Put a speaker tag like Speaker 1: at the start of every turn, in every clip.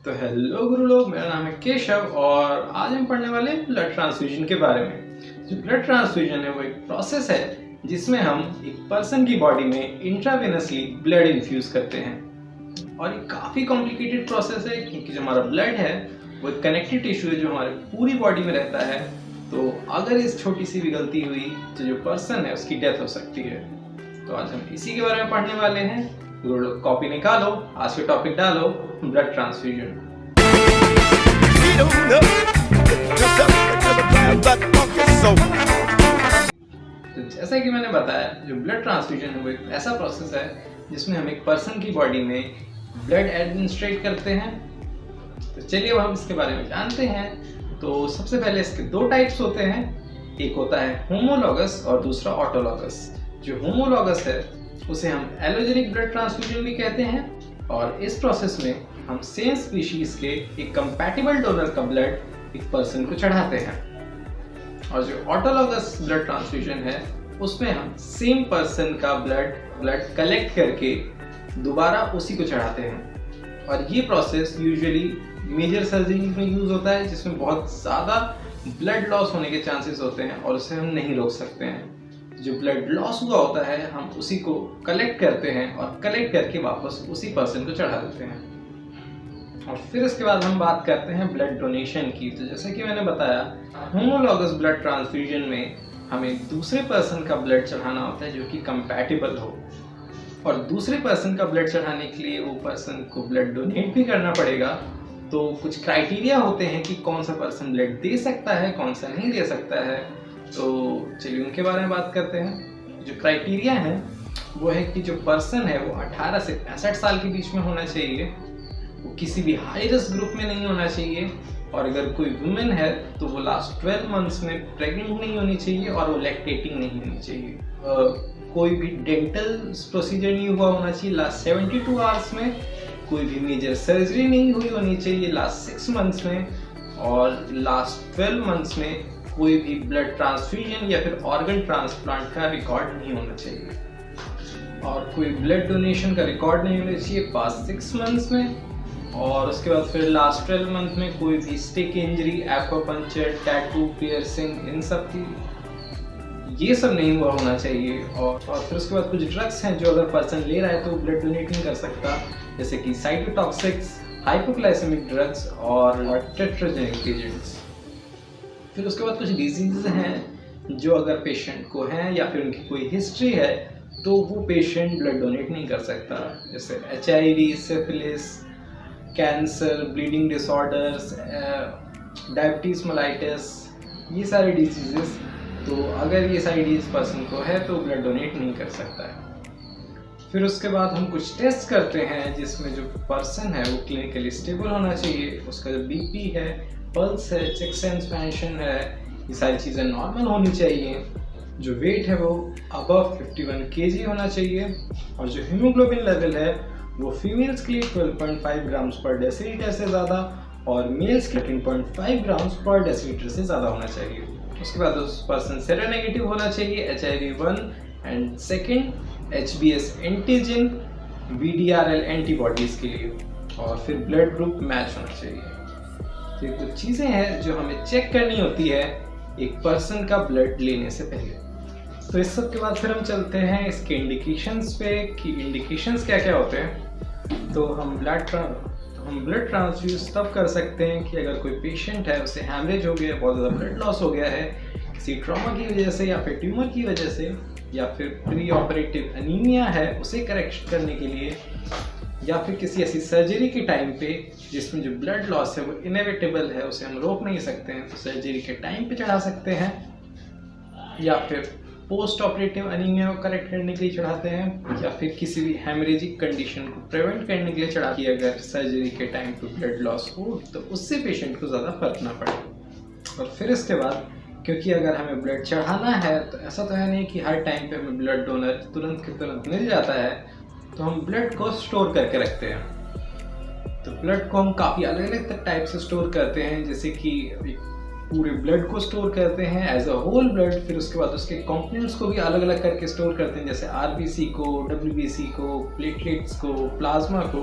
Speaker 1: तो हेलो गुरु लोग, मेरा नाम है केशव और आज हम पढ़ने वाले हैं ब्लड ट्रांसफ्यूजन के बारे में। जो ब्लड ट्रांसफ्यूजन है वो एक प्रोसेस है जिसमें हम एक पर्सन की बॉडी में इंट्रावेनसली ब्लड इन्फ्यूज करते हैं। और ये काफ़ी कॉम्प्लिकेटेड प्रोसेस है क्योंकि जो हमारा ब्लड है वो एक कनेक्टिव टिश्यू है जो हमारे पूरी बॉडी में रहता है। तो अगर इस छोटी सी भी गलती हुई तो जो पर्सन है उसकी डेथ हो सकती है। तो आज हम इसी के बारे में पढ़ने वाले हैं। कॉपी निकालो, आज के टॉपिक डालो, ब्लड ट्रांसफ्यूजन। तो जैसा कि मैंने बताया, जो ब्लड ट्रांसफ्यूजन है वो एक ऐसा प्रोसेस है जिसमें हम एक पर्सन की बॉडी में ब्लड एडमिनिस्ट्रेट करते हैं। तो चलिए अब हम इसके बारे में जानते हैं। तो सबसे पहले इसके दो टाइप्स होते हैं, एक होता है होमोलॉगस और दूसरा ऑटोलॉगस। जो होमोलॉगस है उसे हम एलोजेनिक ब्लड ट्रांसफ्यूजन भी कहते हैं और इस प्रोसेस में हम सेम स्पीशीज के एक कंपैटिबल डोनर का ब्लड एक पर्सन को चढ़ाते हैं। और जो ऑटोलॉगस ब्लड ट्रांसफ्यूजन है उसमें हम सेम पर्सन का ब्लड कलेक्ट करके दोबारा उसी को चढ़ाते हैं। और ये प्रोसेस यूजुअली मेजर सर्जरी में यूज होता है जिसमें बहुत ज़्यादा ब्लड लॉस होने के चांसेस होते हैं और उसे हम नहीं रोक सकते हैं। जो ब्लड लॉस हुआ होता है हम उसी को कलेक्ट करते हैं और कलेक्ट करके वापस उसी पर्सन को चढ़ा देते हैं। और फिर इसके बाद हम बात करते हैं ब्लड डोनेशन की। तो जैसे कि मैंने बताया, होमोलॉगस ब्लड ट्रांसफ्यूजन में हमें दूसरे पर्सन का ब्लड चढ़ाना होता है जो कि कंपैटिबल हो। और दूसरे पर्सन का ब्लड चढ़ाने के लिए वो पर्सन को ब्लड डोनेट भी करना पड़ेगा। तो कुछ क्राइटेरिया होते हैं कि कौन सा पर्सन ब्लड दे सकता है, कौन सा नहीं दे सकता है। तो चलिए उनके बारे में बात करते हैं। जो क्राइटेरिया है वो है कि जो पर्सन है वो 18 से 65 साल के बीच में होना चाहिए, वो किसी भी हाई रिस्क ग्रुप में नहीं होना चाहिए, और अगर कोई वुमेन है तो वो लास्ट 12 मंथ्स में प्रेग्नेंट नहीं होनी चाहिए और वो लैक्टेटिंग नहीं होनी चाहिए। कोई भी डेंटल प्रोसीजर नहीं हुआ होना चाहिए लास्ट 72 आवर्स में, कोई भी मेजर सर्जरी नहीं हुई होनी चाहिए लास्ट 6 मंथ्स में, और लास्ट 12 मंथ्स में कोई भी ब्लड ट्रांसफ्यूजन या फिर ऑर्गन ट्रांसप्लांट का रिकॉर्ड नहीं होना चाहिए, और कोई ब्लड डोनेशन का रिकॉर्ड नहीं होना चाहिए पास्ट 6 मंथ्स में, और उसके बाद फिर लास्ट 12 मंथ में कोई भी स्टिक इंजरी, एक्वापंक्चर, टैटू, पियर्सिंग, इन सब की ये सब नहीं हुआ होना चाहिए। और फिर उसके बाद कुछ ड्रग्स हैं जो अगर पर्सन ले रहा है तो ब्लड डोनेट नहीं कर सकता, जैसे कि साइटोटॉक्सिक्स, हाइपोग्लाइसेमिक ड्रग्स और टेट्राजेनिक एजेंट्स। फिर उसके बाद कुछ डिजीज़ हैं जो अगर पेशेंट को हैं या फिर उनकी कोई हिस्ट्री है तो वो पेशेंट ब्लड डोनेट नहीं कर सकता, जैसे HIV, syphilis, cancer, bleeding disorders, diabetes mellitus, ये सारे डिजीजेस। तो अगर ये सारी डिजीज पर्सन को है तो ब्लड डोनेट नहीं कर सकता है। फिर उसके बाद हम कुछ टेस्ट करते हैं जिसमें जो पर्सन है वो क्लिनिकली स्टेबल होना चाहिए, उसका जो BP है, पल्स है, चेस्ट एक्सपेंशन है, ये सारी चीज़ें नॉर्मल होनी चाहिए। जो वेट है वो अबव 51 kg होना चाहिए, और जो हीमोग्लोबिन लेवल है वो फीमेल्स के लिए 12.5 ग्राम्स पर डेसीलीटर से ज़्यादा और मेल्स के 13.5 ग्राम्स पर डेसीलीटर से ज़्यादा होना चाहिए। उसके बाद उस पर्सन सेरोनेगेटिव होना चाहिए HIV-1 and second HBs antigen, VDRL antibodies के लिए, और फिर ब्लड ग्रुप मैच होना चाहिए। तो ये कुछ चीज़ें हैं जो हमें चेक करनी होती है एक पर्सन का ब्लड लेने से पहले। तो इस सब के बाद फिर हम चलते हैं इसके इंडिकेशंस पे कि इंडिकेशंस क्या क्या होते हैं। तो हम ब्लड ट्रांसफ्यूज तब कर सकते हैं कि अगर कोई पेशेंट है, उसे हैमरेज हो गया है, बहुत ज़्यादा ब्लड लॉस हो गया है किसी ट्रॉमा की वजह से या फिर ट्यूमर की वजह से, या फिर प्री ऑपरेटिव अनीमिया है उसे करेक्ट करने के लिए, या फिर किसी ऐसी सर्जरी के टाइम पे जिसमें जो ब्लड लॉस है वो इनएविटेबल है, उसे हम रोक नहीं सकते हैं, तो सर्जरी के टाइम पे चढ़ा सकते हैं, या फिर पोस्ट ऑपरेटिव अनीमिया को करेक्ट करने के लिए चढ़ाते हैं, या फिर किसी भी हेमरेजिक कंडीशन को प्रिवेंट करने के लिए चढ़ाती है। अगर सर्जरी के टाइम पे ब्लड लॉस हो तो उससे पेशेंट को ज़्यादा फर्क ना पड़े। और फिर इसके बाद, क्योंकि अगर हमें ब्लड चढ़ाना है तो ऐसा तो है नहीं कि हर टाइम पे हमें ब्लड डोनर तुरंत के तुरंत मिल जाता है, तो हम ब्लड को स्टोर करके रखते हैं। तो ब्लड को हम काफ़ी अलग अलग टाइप से स्टोर करते हैं, जैसे कि पूरे ब्लड को स्टोर करते हैं एज अ होल ब्लड, फिर उसके बाद उसके कंपोनेंट्स को भी अलग अलग करके स्टोर करते हैं, जैसे RBC को, WBC को, प्लेटलेट्स को, प्लाज्मा को।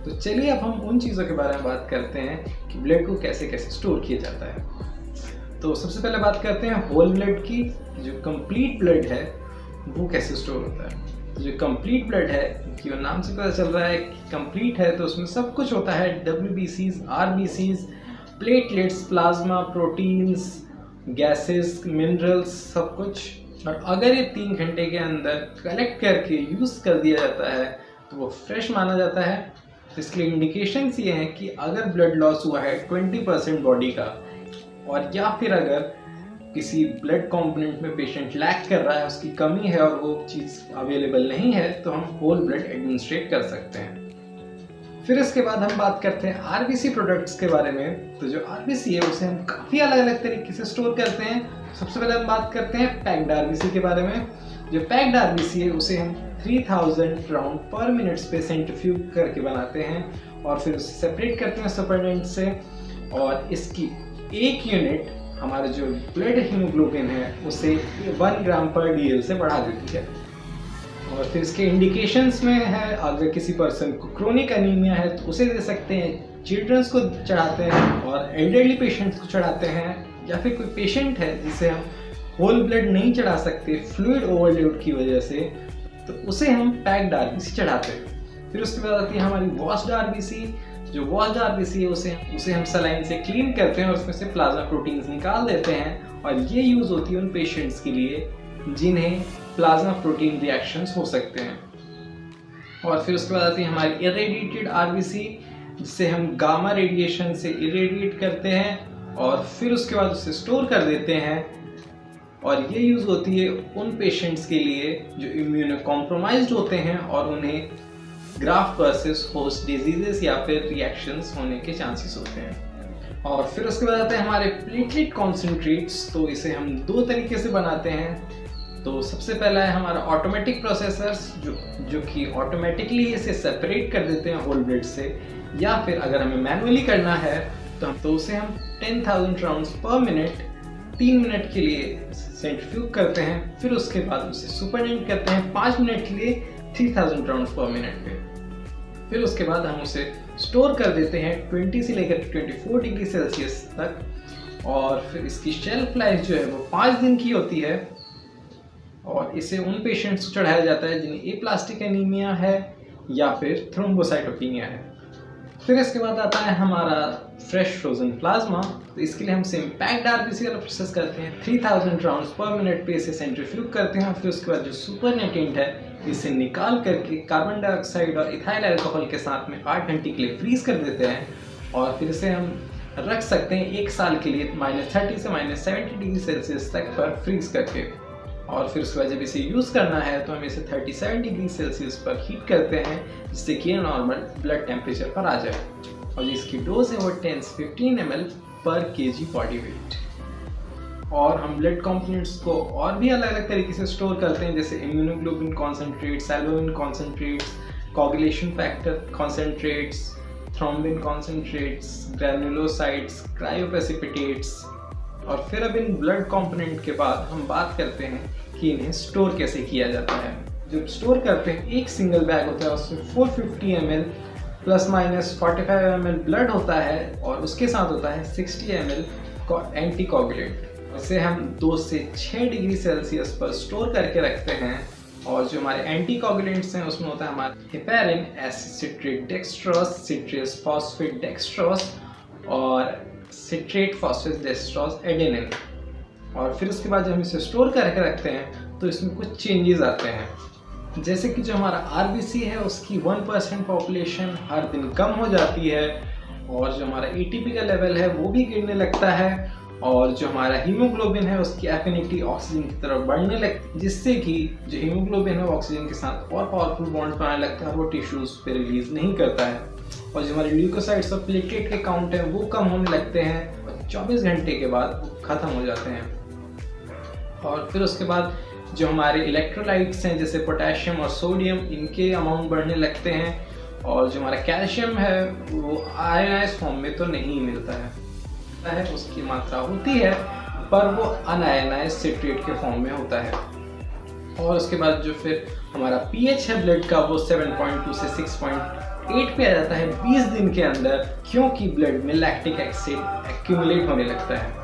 Speaker 1: तो चलिए अब हम उन चीज़ों के बारे में बात करते हैं कि ब्लड को कैसे कैसे स्टोर किया जाता है। तो सबसे पहले बात करते हैं होल ब्लड की। जो कंप्लीट ब्लड है वो कैसे स्टोर होता है। तो जो कंप्लीट ब्लड है, कि वो नाम से पता चल रहा है कि कंप्लीट है, तो उसमें सब कुछ होता है, WBCs, RBCs, platelets, plasma, proteins, gases, minerals, सब कुछ। और अगर ये 3 घंटे के अंदर कलेक्ट करके यूज़ कर दिया जाता है तो वो फ्रेश माना जाता है। इसके इंडिकेशंस ये हैं कि अगर ब्लड लॉस हुआ है 20% बॉडी का, और या फिर अगर किसी ब्लड कंपोनेंट में पेशेंट लैक कर रहा है, उसकी कमी है और वो चीज़ अवेलेबल नहीं है, तो हम होल ब्लड एडमिनिस्ट्रेट कर सकते हैं। फिर इसके बाद हम बात करते हैं RBC प्रोडक्ट्स के बारे में। तो जो RBC है उसे हम काफ़ी अलग अलग तरीके से स्टोर करते हैं। सबसे पहले हम बात करते हैं पैक्ड RBC के बारे में। जो पैक्ड RBC है उसे हम 3000 राउंड पर मिनट पे सेंट्रीफ्यूज करके बनाते हैं और फिर उसे सेपरेट करते हैं सुपरनेंट से, और इसकी 1 यूनिट हमारे जो ब्लड हीमोग्लोबिन है उसे 1 ग्राम पर DL से बढ़ा देती है। और फिर इसके इंडिकेशंस में है, अगर किसी पर्सन को क्रोनिक एनीमिया है तो उसे दे सकते हैं, चिल्ड्रंस को चढ़ाते हैं और एल्डरली पेशेंट्स को चढ़ाते हैं, या फिर कोई पेशेंट है जिसे हम होल ब्लड नहीं चढ़ा सकते फ्लूइड ओवरलोड की वजह से, तो उसे हम पैक्ड RBC चढ़ाते हैं। फिर उसके बाद आती है हमारी वॉश्ड RBC। जो वॉश्ड RBC है उसे हम सलाइन से क्लीन करते हैं और उसमें से प्लाज्मा प्रोटीन्स निकाल देते हैं, और ये यूज़ होती है उन पेशेंट्स के लिए जिन्हें प्लाज्मा प्रोटीन रिएक्शंस हो सकते हैं। और फिर उसके बाद आती है हमारी इरेडिएटेड RBC, जिसे हम गामा रेडिएशन से इरेडिएट करते हैं और फिर उसके बाद उसे स्टोर कर देते हैं, और ये यूज़ होती है उन पेशेंट्स के लिए जो इम्यूनो कॉम्प्रोमाइज्ड होते हैं और उन्हें ग्राफ्ट वर्सेस होस्ट डिजीजेस या फिर रिएक्शंस होने के चांसेस होते हैं। और फिर उसके बाद आते हैं हमारे प्लेटलेट कॉन्सेंट्रेट्स। तो इसे हम 2 तरीके से बनाते हैं। तो सबसे पहला है हमारा ऑटोमेटिक प्रोसेसर्स, जो कि ऑटोमेटिकली इसे सेपरेट कर देते हैं होल ब्लड से, या फिर अगर हमें मैनुअली करना है तो उसे हम 10,000 राउंड्स पर मिनट 3 मिनट के लिए सेंट्रीफ्यूज करते हैं। फिर उसके बाद उसे सुपरनेंट करते हैं 5 मिनट के लिए 3000 राउंड्स पर मिनट पे। फिर उसके बाद हम उसे स्टोर कर देते हैं 20 से लेकर 24 डिग्री सेल्सियस तक, और फिर इसकी शेल्फ लाइफ जो है वो 5 दिन की होती है। और इसे उन पेशेंट्स को चढ़ाया जाता है जिन्हें एप्लास्टिक एनीमिया है या फिर थ्रोम्बोसाइटोपिनिया है। फिर इसके बाद आता है हमारा फ्रेश फ्रोजन प्लाज्मा। तो इसके लिए हम सेम पैक्ड RBC वाला प्रोसेस करते हैं। 3000 राउंड्स पर मिनट पे इसे सेंट्रीफ्यूज करते हैं, फिर उसके बाद जो सुपरनेटेंट है इसे निकाल करके कार्बन डाइऑक्साइड और इथाइल अल्कोहल के साथ में 8 घंटे के लिए फ्रीज कर देते हैं, और फिर इसे हम रख सकते हैं 1 साल के लिए -30 से -70 डिग्री सेल्सियस तक पर फ्रीज करके। और फिर उसके बाद जब इसे यूज़ करना है तो हम इसे 37 डिग्री सेल्सियस पर हीट करते हैं, जिससे कि नॉर्मल ब्लड टेम्परेचर पर आ जाए। और जिसकी डोज है वो 10 से 15 ml पर kg बॉडी वेट। और हम ब्लड कंपोनेंट्स को और भी अलग अलग तरीके से स्टोर करते हैं, जैसे immunoglobin concentrates, albumin concentrates, coagulation factor concentrates, thrombin concentrates, granulocytes, cryoprecipitates. और फिर अब इन ब्लड कंपोनेंट के बाद हम बात करते हैं कि इन्हें स्टोर कैसे किया जाता है। जब स्टोर करते हैं, एक सिंगल बैग होता है, उसमें 450 ml ±45 ml ब्लड होता है, और उसके साथ होता है 60 ml एंटीकोगुलेंट। इसे हम 2 से 6 डिग्री सेल्सियस पर स्टोर करके रखते हैं। और जो हमारे एंटीकोगुलेंट्स हैं उसमें होता है हमारा हेपेरिन, एसिट्रेट डेक्सट्रोज, सिट्रेस फॉस्फेट डेक्सट्रोज और सिट्रेट फॉस्फेट डेक्सट्रोज एडेनिन। और फिर उसके बाद जब हम इसे स्टोर करके रखते हैं तो इसमें कुछ चेंजेस आते हैं, जैसे कि जो हमारा RBC है उसकी 1% पॉपुलेशन हर दिन कम हो जाती है, और जो हमारा ATP का लेवल है वो भी गिरने लगता है, और जो हमारा हीमोग्लोबिन है उसकी एफिनिटी ऑक्सीजन की तरफ बढ़ने लगती है, जिससे कि जो हीमोग्लोबिन है वो ऑक्सीजन के साथ और पावरफुल बॉन्ड बनाने लगता है और वो टिश्यूज पे रिलीज नहीं करता है। और जो हमारे ल्यूकोसाइट्स और प्लेटलेट के काउंट है वो कम होने लगते हैं और 24 घंटे के बाद वो खत्म हो जाते हैं। और फिर उसके बाद जो हमारे इलेक्ट्रोलाइट्स हैं जैसे पोटेशियम और सोडियम, इनके अमाउंट बढ़ने लगते हैं, और जो हमारा कैल्शियम है वो आयनाइज फॉर्म में तो नहीं मिलता है, उसकी मात्रा होती है पर वो अनआयनाइज सिट्रेट के फॉर्म में होता है। और उसके बाद जो फिर हमारा pH है ब्लड का वो 7.2 से 8 पे आ जाता है 20 दिन के अंदर, क्योंकि ब्लड में लैक्टिक एसिड एक्यूमुलेट होने लगता है।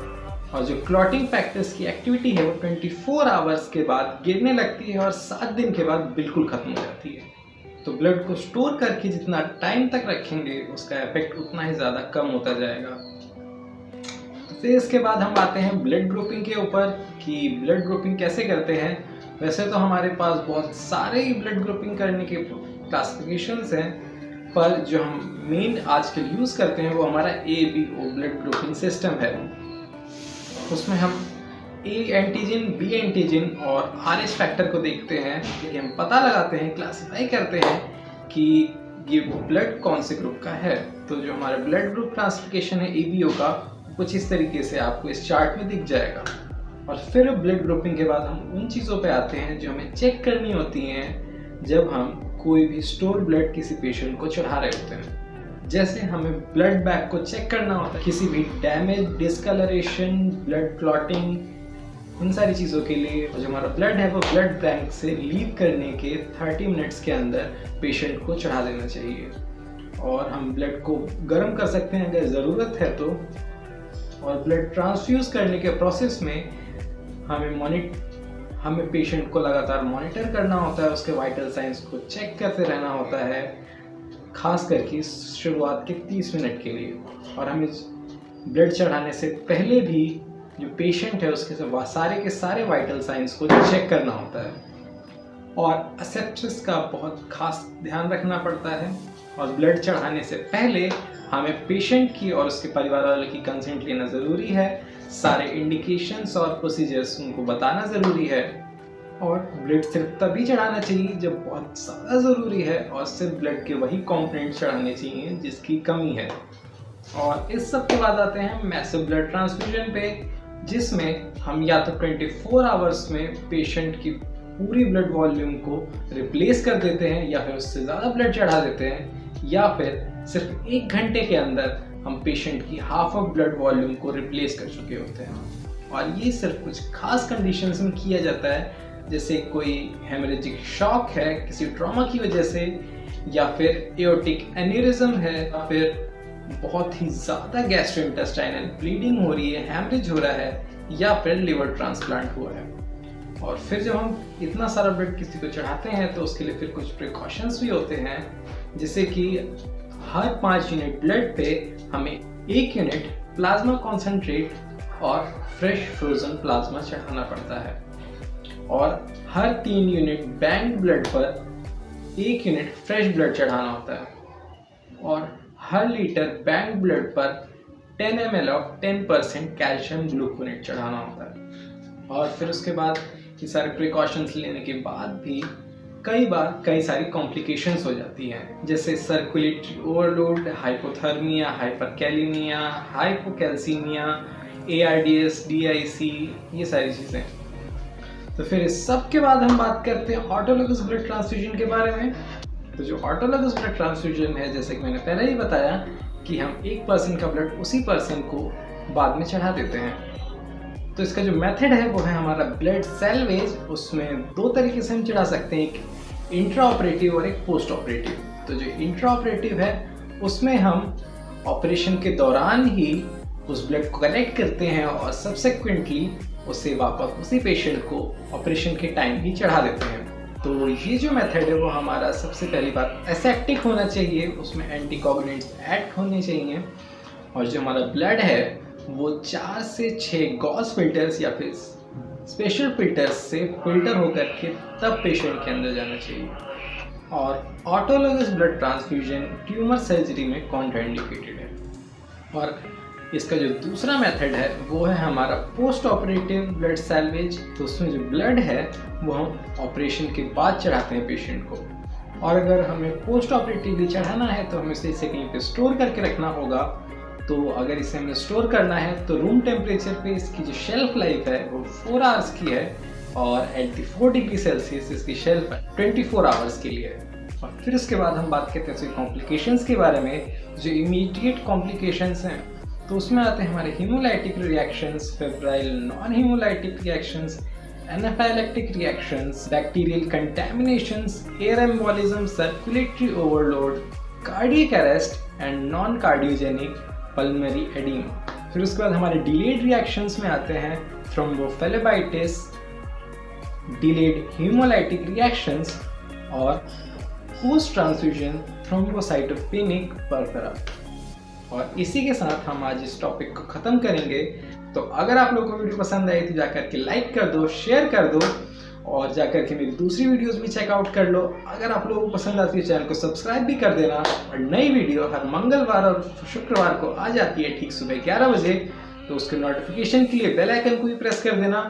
Speaker 1: और जो क्लॉटिंग फैक्टर्स की एक्टिविटी है वो 24 आवर्स के बाद गिरने लगती है और 7 दिन के बाद बिल्कुल खत्म हो जाती है। तो ब्लड को स्टोर करके जितना टाइम तक रखेंगे उसका इफेक्ट उतना ही ज़्यादा कम होता जाएगा। फिर इसके बाद हम आते हैं ब्लड ग्रुपिंग के ऊपर कि ब्लड ग्रुपिंग कैसे करते हैं। वैसे तो हमारे पास बहुत सारे ब्लड ग्रुपिंग करने के क्लासिफिकेशंस हैं, पर जो हम मेन आजकल यूज़ करते हैं वो हमारा ABO ब्लड ग्रुपिंग सिस्टम है। उसमें हम A एंटीजन, B एंटीजन और RH फैक्टर को देखते हैं, कि हम पता लगाते हैं, क्लासिफाई करते हैं कि ये ब्लड कौन से ग्रुप का है। तो जो हमारा ब्लड ग्रुप क्लासिफिकेशन है ABO का, कुछ इस तरीके से आपको इस चार्ट में दिख जाएगा। और फिर ब्लड ग्रुपिंग के बाद हम उन चीज़ों पे आते हैं जो हमें चेक करनी होती हैं जब हम कोई भी स्टोर ब्लड किसी पेशेंट को चढ़ा रहे होते हैं। जैसे हमें ब्लड बैग को चेक करना होता है किसी भी डैमेज, डिस्कलरेशन, ब्लड क्लॉटिंग, इन सारी चीज़ों के लिए जो हमारा ब्लड है वो ब्लड बैंक से लीव करने के 30 मिनट्स के अंदर पेशेंट को चढ़ा देना चाहिए। और हम ब्लड को गर्म कर सकते हैं अगर ज़रूरत है तो। और ब्लड ट्रांसफ्यूज़ करने के प्रोसेस में हमें पेशेंट को लगातार मॉनिटर करना होता है, उसके वाइटल साइंस को चेक करते रहना होता है, खास करके शुरुआत के 30 मिनट के लिए। और हमें ब्लड चढ़ाने से पहले भी जो पेशेंट है उसके सारे के सारे वाइटल साइंस को चेक करना होता है। और असेप्सिस का बहुत खास ध्यान रखना पड़ता है। और ब्लड चढ़ाने से पहले हमें पेशेंट की और उसके परिवार वालों की कंसेंट लेना ज़रूरी है। सारे इंडिकेशंस और प्रोसीजर्स उनको बताना ज़रूरी है। और ब्लड सिर्फ तभी चढ़ाना चाहिए जब बहुत ज़्यादा ज़रूरी है, और सिर्फ ब्लड के वही कॉम्पोनेंट चढ़ाने चाहिए जिसकी कमी है। और इस सब के बाद आते हैं मैसिव ब्लड ट्रांसफ्यूजन पे, जिसमें हम या तो 24 आवर्स में पेशेंट की पूरी ब्लड वॉल्यूम को रिप्लेस कर देते हैं, या फिर उससे ज़्यादा ब्लड चढ़ा देते हैं, या फिर सिर्फ 1 घंटे के अंदर हम पेशेंट की हाफ ऑफ ब्लड वॉल्यूम को रिप्लेस कर चुके होते हैं। और ये सिर्फ कुछ खास कंडीशंस में किया जाता है, जैसे कोई हेमरेजिक शॉक है किसी ट्रॉमा की वजह से, या फिर एओर्टिक एन्यूरिज्म है, या फिर बहुत ही ज़्यादा गैस्ट्रोइंटेस्टाइनल ब्लीडिंग हो रही है, हैमरेज हो रहा है, या फिर लिवर ट्रांसप्लांट हुआ है। और फिर जब हम इतना सारा ब्लड किसी को चढ़ाते हैं तो उसके लिए फिर कुछ प्रिकॉशंस भी होते हैं, जैसे कि हर 5 यूनिट ब्लड पे हमें 1 यूनिट प्लाज्मा कॉन्सेंट्रेट और फ्रेश फ्रोजन प्लाज्मा चढ़ाना पड़ता है। और हर 3 यूनिट बैंक ब्लड पर 1 यूनिट फ्रेश ब्लड चढ़ाना होता है। और हर लीटर बैंक ब्लड पर 10 ml ऑफ 10% कैल्शियम ग्लूकोनेट चढ़ाना होता है। और फिर उसके बाद ये सारे प्रिकॉशंस लेने के बाद भी कई बार कई सारी कॉम्प्लिकेशंस हो जाती हैं, जैसे circulatory overload, hypothermia, hyperkalaemia, hypocalcaemia, ARDS, DIC, ये सारी चीज़ें। तो फिर इस सब के बाद हम बात करते हैं ऑटोलोगस ब्लड ट्रांसफ्यूजन के बारे में। तो जो ऑटोलोगस ब्लड ट्रांसफ्यूजन है, जैसे कि मैंने पहले ही बताया कि हम एक पर्सन का ब्लड उसी पर्सन को बाद में चढ़ा देते हैं। तो इसका जो मेथड है वो है हमारा ब्लड सैल्वेज। उसमें 2 तरीके से हम चढ़ा सकते हैं, एक इंट्रा ऑपरेटिव और एक पोस्ट ऑपरेटिव। तो जो इंट्रा ऑपरेटिव है उसमें हम ऑपरेशन के दौरान ही उस ब्लड को कलेक्ट करते हैं और सब्सिक्वेंटली उसे वापस उसी पेशेंट को ऑपरेशन के टाइम ही चढ़ा देते हैं। तो ये जो मेथड है वो हमारा सबसे पहली बात एसेप्टिक होना चाहिए, उसमें एंटीकोगुलेंट्स ऐड होने चाहिए। और जो हमारा ब्लड है वो 4 से 6 गॉस फिल्टर्स या फिर स्पेशल फिल्टर्स से फिल्टर होकर के तब पेशेंट के अंदर जाना चाहिए। और autologous blood transfusion tumour surgery में कॉन्ट्राइंडिकेटेड है। और इसका जो दूसरा मेथड है वो है हमारा पोस्ट ऑपरेटिव ब्लड सैल्वेज। तो उसमें जो ब्लड है वो हम ऑपरेशन के बाद चढ़ाते हैं पेशेंट को। और अगर हमें पोस्ट ऑपरेटिवली चढ़ाना है तो हमें इसे कहीं पे स्टोर करके रखना होगा। तो अगर इसे हमें स्टोर करना है तो रूम टेम्परेचर पे इसकी जो शेल्फ लाइफ है वो 4 आवर्स की है, और 84 डिग्री सेल्सियस इसकी शेल्फ 24 आवर्स के लिए है। और फिर उसके बाद हम बात करते हैं कॉम्प्लिकेशंस के बारे में। जो इमीडिएट कॉम्प्लिकेशंस हैं तो उसमें आते हैं हमारे haemolytic reactions, febrile non haemolytic reactions, anaphylactic reactions, bacterial contaminations, air embolism, circulatory overload, cardiac arrest and non cardiogenic pulmonary oedema. फिर उसके बाद हमारे डिलेड रिएक्शंस में आते हैं थ्रोम्बोफ्लेबाइटिस, डिलेड हीमोलाइटिक रिएक्शंस और पोस्ट ट्रांसफ्यूजन थ्रोम्बोसाइटोपेनिक परफरा। और इसी के साथ हम आज इस टॉपिक को ख़त्म करेंगे। तो अगर आप लोगों को वीडियो पसंद आई तो जाकर के लाइक कर दो, शेयर कर दो और जाकर के मेरी दूसरी वीडियोस भी चेकआउट कर लो। अगर आप लोगों को पसंद आती है चैनल को सब्सक्राइब भी कर देना। और नई वीडियो हर मंगलवार और शुक्रवार को आ जाती है ठीक सुबह 11 बजे, तो उसके नोटिफिकेशन के लिए बेल आइकन को भी प्रेस कर देना।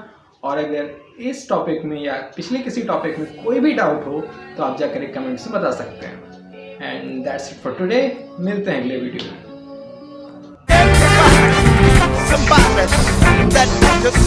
Speaker 1: और अगर इस टॉपिक में या पिछले किसी टॉपिक में कोई भी डाउट हो तो आप जाकर एक कमेंट्स में बता सकते हैं। And that's it for today. मिलते हैं अगले वीडियो में।
Speaker 2: Somebody that just